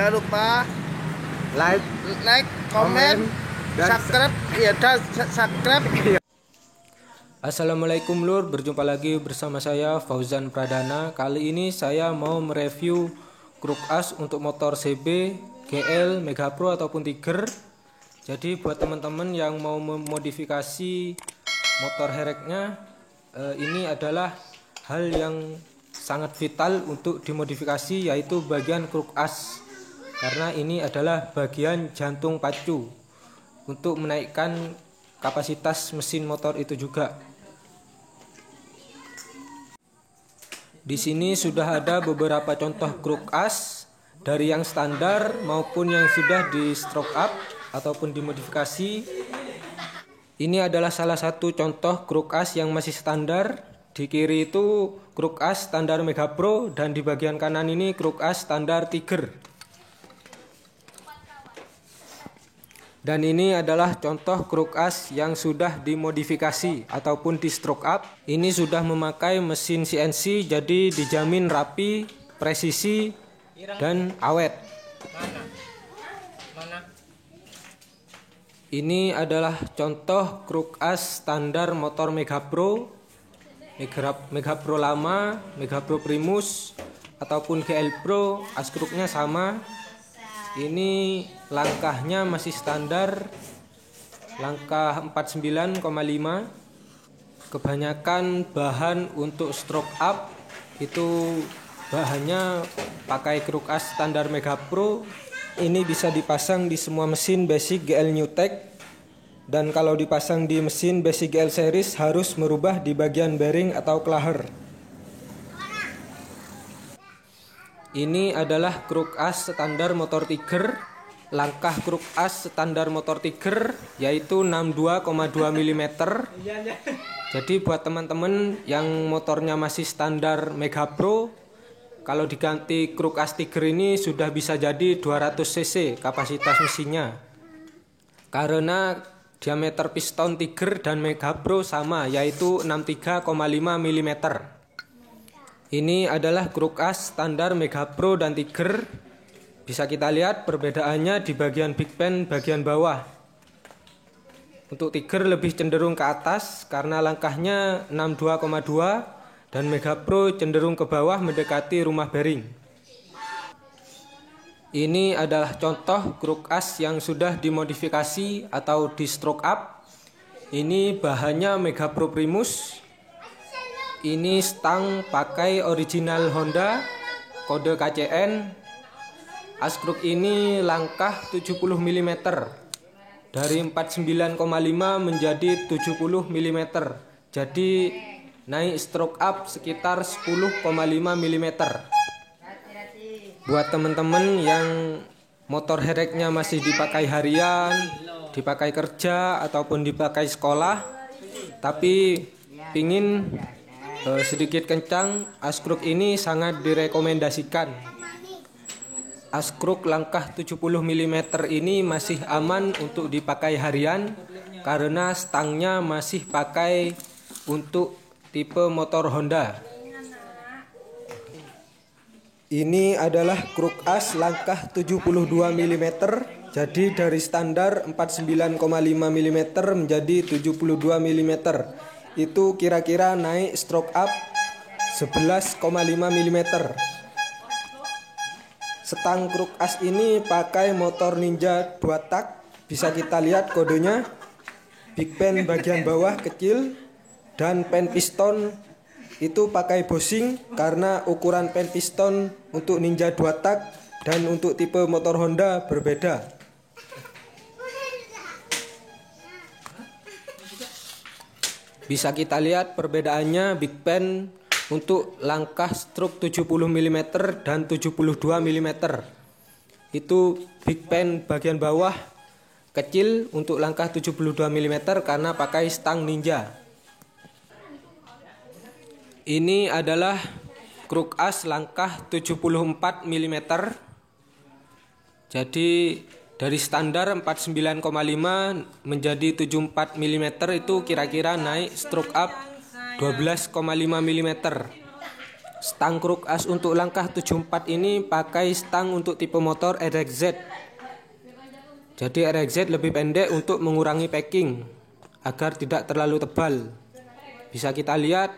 Jangan lupa like, komen, dan subscribe, subscribe. Assalamualaikum Lur, berjumpa lagi bersama saya Fauzan Pradana. Kali ini saya mau mereview kruk as untuk motor CB, GL, Mega Pro ataupun Tiger. Jadi buat teman-teman yang mau memodifikasi motor hereknya, ini adalah hal yang sangat vital untuk dimodifikasi, yaitu bagian kruk as. Karena ini adalah bagian jantung pacu untuk menaikkan kapasitas mesin motor itu juga. Di sini sudah ada beberapa contoh kruk as dari yang standar maupun yang sudah di stroke up ataupun dimodifikasi. Ini adalah salah satu contoh kruk as yang masih standar. Di kiri itu kruk as standar Mega Pro dan di bagian kanan ini kruk as standar Tiger. Dan ini adalah contoh kruk as yang sudah dimodifikasi ataupun di stroke up. Ini sudah memakai mesin CNC, jadi dijamin rapi, presisi, dan awet. Ini adalah contoh kruk as standar motor Mega Pro, Mega Pro lama, Mega Pro Primus, ataupun GL Pro, as kruknya sama. Ini langkahnya masih standar, langkah 49,5. Kebanyakan bahan untuk stroke up itu bahannya pakai kruk as standar Mega Pro. Ini bisa dipasang di semua mesin basic GL New Tech, dan kalau dipasang di mesin basic GL series harus merubah di bagian bearing atau klaher. Ini adalah kruk as standar motor Tiger. Langkah kruk as standar motor Tiger yaitu 62,2 mm. Jadi buat teman-teman yang motornya masih standar Mega Pro, kalau diganti kruk as Tiger ini sudah bisa jadi 200 cc kapasitas mesinnya. Karena diameter piston Tiger dan Mega Pro sama, yaitu 63,5 mm. Ini adalah kruk as standar Mega Pro dan Tiger. Bisa kita lihat perbedaannya di bagian big pen bagian bawah. Untuk Tiger lebih cenderung ke atas karena langkahnya 62,2 dan Mega Pro cenderung ke bawah mendekati rumah bearing. Ini adalah contoh kruk as yang sudah dimodifikasi atau di stroke up. Ini bahannya Mega Pro Primus. Ini stang pakai original Honda, kode KCN. As kruk ini langkah 70 mm. Dari 49,5 menjadi 70 mm. Jadi naik stroke up sekitar 10,5 mm. Buat teman-teman yang motor hereknya masih dipakai harian, dipakai kerja ataupun dipakai sekolah, tapi pingin sedikit kencang, as kruk ini sangat direkomendasikan. As kruk langkah 70 mm ini masih aman untuk dipakai harian karena stangnya masih pakai untuk tipe motor Honda. Ini adalah kruk as langkah 72 mm. Jadi dari standar 49,5 mm menjadi 72 mm. Itu kira-kira naik stroke up 11,5 mm. Setang kruk as ini pakai motor Ninja 2 tak. Bisa kita lihat kodenya. Big pen bagian bawah kecil dan pen piston itu pakai Bossing karena ukuran pen piston untuk Ninja 2 tak dan untuk tipe motor Honda berbeda. Bisa kita lihat perbedaannya big pen untuk langkah stroke 70 mm dan 72 mm. Itu big pen bagian bawah kecil untuk langkah 72 mm karena pakai stang Ninja. Ini adalah kruk as langkah 74 mm. Jadi dari standar 49,5 menjadi 74 mm itu kira-kira naik stroke up 12,5 mm. Stang kruk as untuk langkah 74 ini pakai stang untuk tipe motor RXZ. Jadi RXZ lebih pendek untuk mengurangi packing agar tidak terlalu tebal. Bisa kita lihat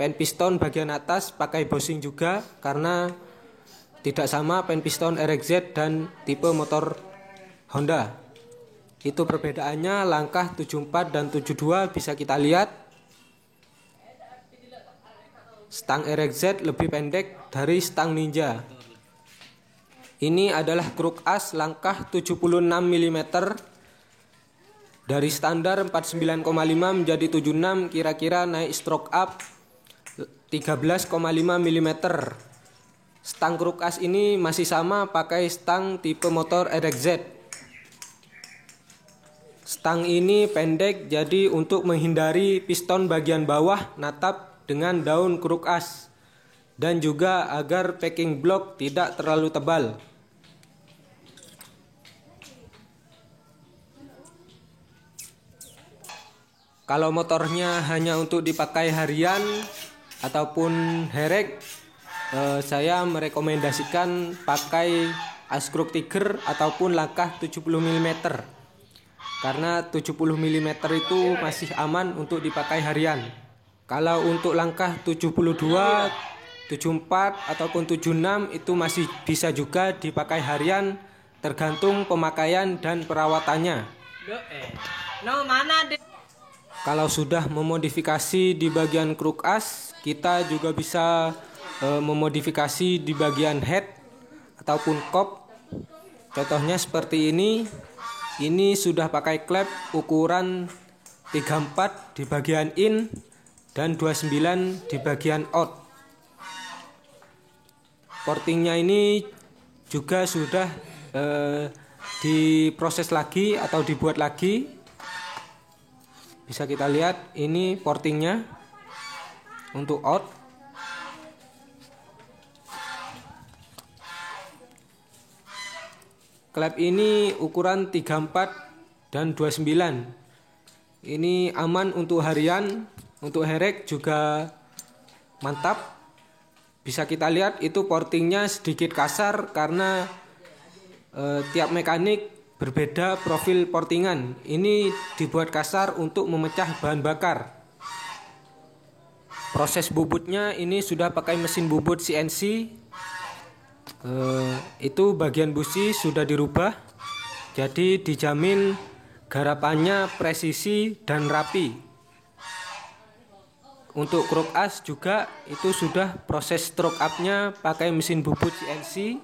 pen piston bagian atas pakai bushing juga karena tidak sama pen piston RXZ dan tipe motor Honda. Itu perbedaannya langkah 74 dan 72 bisa kita lihat. Stang RXZ lebih pendek dari stang Ninja. Ini adalah kruk as langkah 76 mm. Dari standar 49,5 menjadi 76, kira-kira naik stroke up 13,5 mm. Stang kruk as ini masih sama pakai stang tipe motor RXZ. Stang ini pendek jadi untuk menghindari piston bagian bawah natap dengan daun kruk as dan juga agar packing block tidak terlalu tebal. Kalau motornya hanya untuk dipakai harian ataupun herek, saya merekomendasikan pakai as kruk tiger ataupun langkah 70 mm. Karena 70 mm itu masih aman untuk dipakai harian. Kalau untuk langkah 72, 74 ataupun 76 itu masih bisa juga dipakai harian tergantung pemakaian dan perawatannya. Kalau sudah memodifikasi di bagian kruk as, kita juga bisa memodifikasi di bagian head ataupun kop. Contohnya seperti ini. Ini sudah pakai klep ukuran 34 di bagian in dan 29 di bagian out. Portingnya ini juga sudah diproses lagi atau dibuat lagi. Bisa kita lihat ini portingnya untuk out. Klep ini ukuran 34 dan 29. Ini aman untuk harian. Untuk herek juga mantap. Bisa kita lihat itu portingnya sedikit kasar karena tiap mekanik berbeda profil portingan. Ini dibuat kasar untuk memecah bahan bakar. Proses bubutnya ini sudah pakai mesin bubut CNC. Itu bagian busi sudah dirubah. Jadi dijamin garapannya presisi dan rapi. Untuk kruk as juga itu sudah proses stroke up-nya pakai mesin bubut CNC,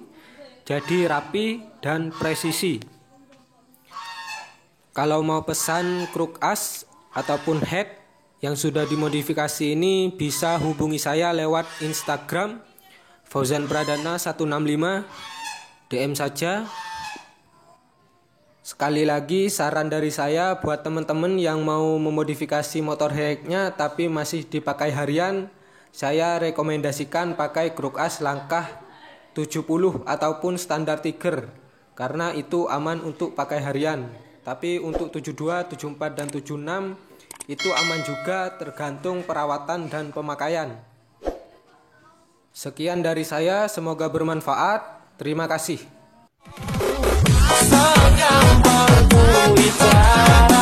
jadi rapi dan presisi. Kalau mau pesan kruk as ataupun head yang sudah dimodifikasi ini bisa hubungi saya lewat Instagram Fauzan Pradana 165, DM saja. Sekali lagi saran dari saya buat teman-teman yang mau memodifikasi motor hereknya tapi masih dipakai harian, saya rekomendasikan pakai kruk as langkah 70 ataupun standar tiger karena itu aman untuk pakai harian. Tapi untuk 72, 74 dan 76 itu aman juga tergantung perawatan dan pemakaian. Sekian dari saya, semoga bermanfaat. Terima kasih. Sangat berkualitas.